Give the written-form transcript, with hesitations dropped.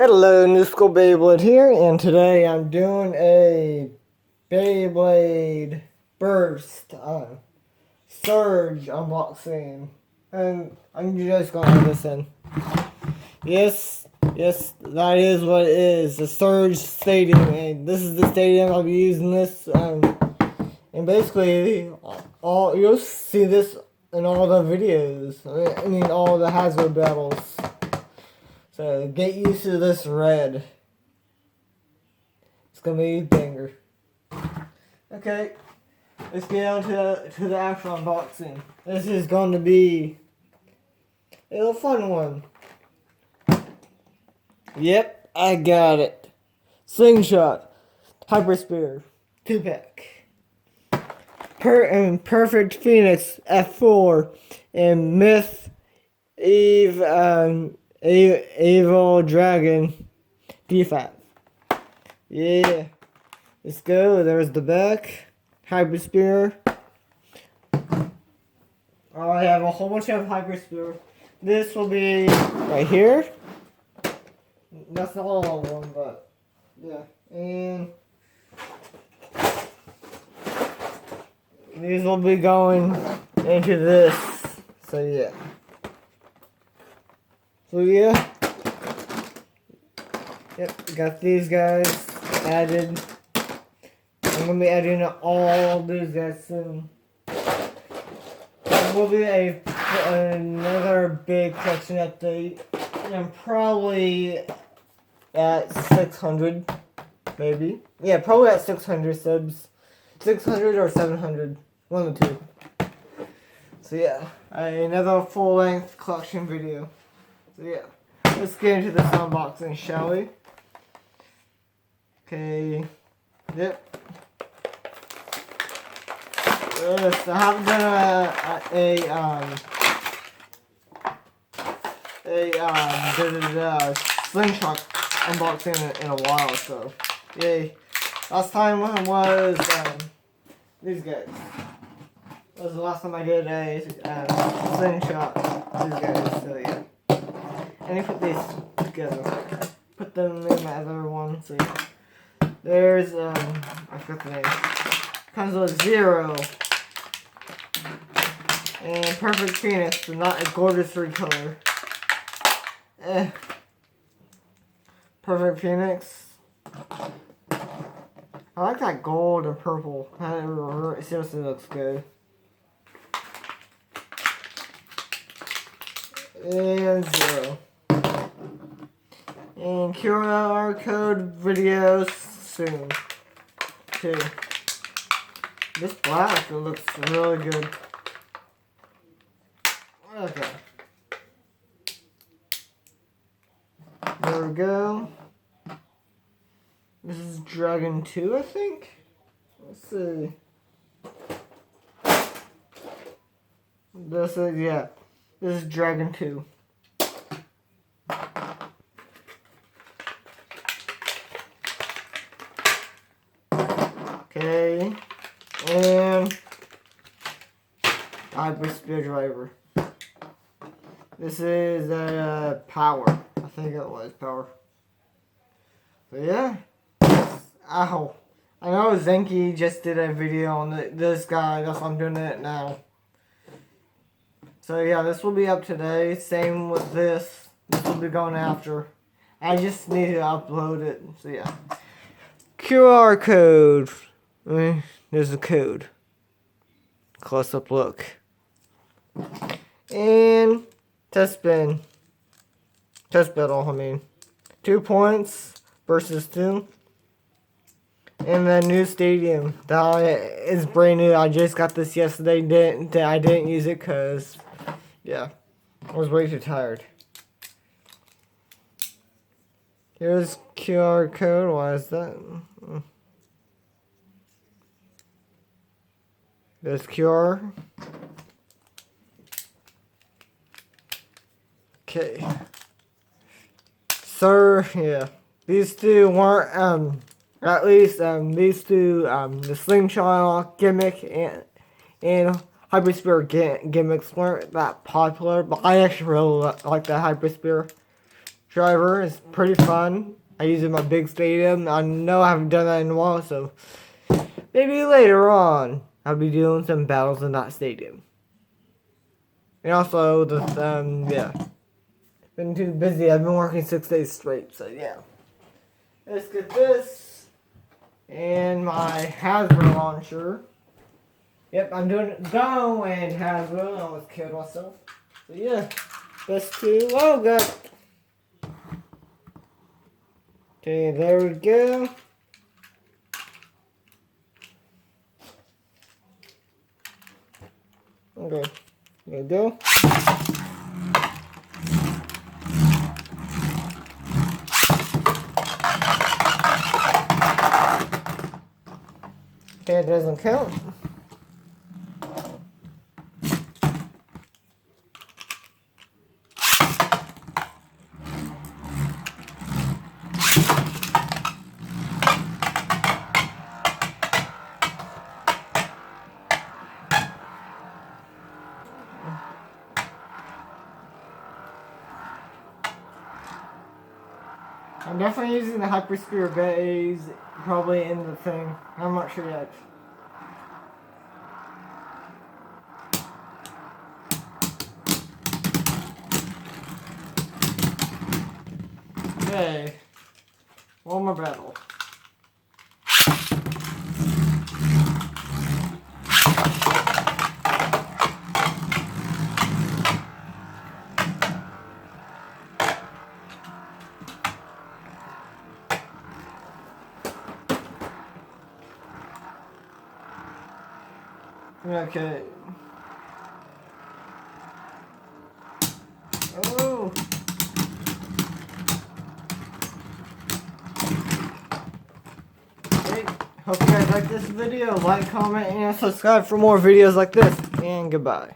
Hello, New School Beyblade here, and today I'm doing a Beyblade Burst Surge unboxing, and I'm just gonna listen. Yes, that is what it is, the Surge Stadium, and this is the stadium I'll be using this, and basically, all you'll see this in all the videos, I mean all the Hasbro battles. So get used to this red. It's gonna be a banger. Okay, let's get on to the actual unboxing. This is going to be a little fun one. Yep, I got it. Slingshot, Hyper Spear, 2-pack. Perfect Phoenix F4 and Myth Eve Evil Dragon D5. Yeah. Let's go. There's the back. Hyper Spear. I have a whole bunch of Hyper Spear. This will be right here. That's not all of them, but yeah. And these will be going into this. So yeah. So yeah. Yep, got these guys added. I'm gonna be adding all these guys soon. There will be another big collection update. And probably at 600, maybe. Yeah, probably at 600 subs. 600 or 700, one of the two. So yeah, another full-length collection video. So yeah, let's get into this unboxing, shall we? Okay, yep. Yes, I haven't done a slingshot unboxing in a while, so yay. Last time was these guys. That was the last time I did a slingshot these guys, so yeah. And I put these together. Put them in my other one, so yeah. There's I forgot the name. Comes with Zero. And Perfect Phoenix, but not a gorgeous recolor. Perfect Phoenix. I like that gold and purple. It seriously looks good. And Zero. And QR code videos soon. Too. This black looks really good. Okay. There we go. This is Dragon 2, I think? Let's see. This is, yeah. This is Dragon 2. Okay. And Hyper Spear Driver. This is Power. I think it was Power. But yeah. Ow. I know Zenki just did a video on this guy. That's why I'm doing it now. So yeah, this will be up today. Same with this. This will be going after. I just need to upload it. So yeah. QR code. There's a code. Close up look. And test spin. Test battle, I mean. 2 points versus 2. And the new stadium. That is brand new. I just got this yesterday. I didn't use it because, yeah, I was way too tired. Here's QR code. Why is that? There's QR. Okay. Sir, yeah. These two weren't, at least, these two, the slingshot gimmick and Hyper Spear gimmicks weren't that popular, but I actually really like the Hyper Spear. driver. It's pretty fun. I use it in my big stadium. I know I haven't done that in a while, so maybe later on I'll be doing some battles in that stadium. And also, yeah. Been too busy. I've been working 6 days straight, so yeah. Let's get this. And my Hasbro launcher. Yep, I'm doing Go and Hasbro. I almost killed myself. So yeah, best two logo. Okay, there we go. Okay, there we go. Okay, it doesn't count. I'm definitely using the Hyperspear bays probably in the thing. I'm not sure yet. Okay. One more battle. Okay. Oh. Okay. Hope you guys like this video. Like, comment, and subscribe for more videos like this. And goodbye.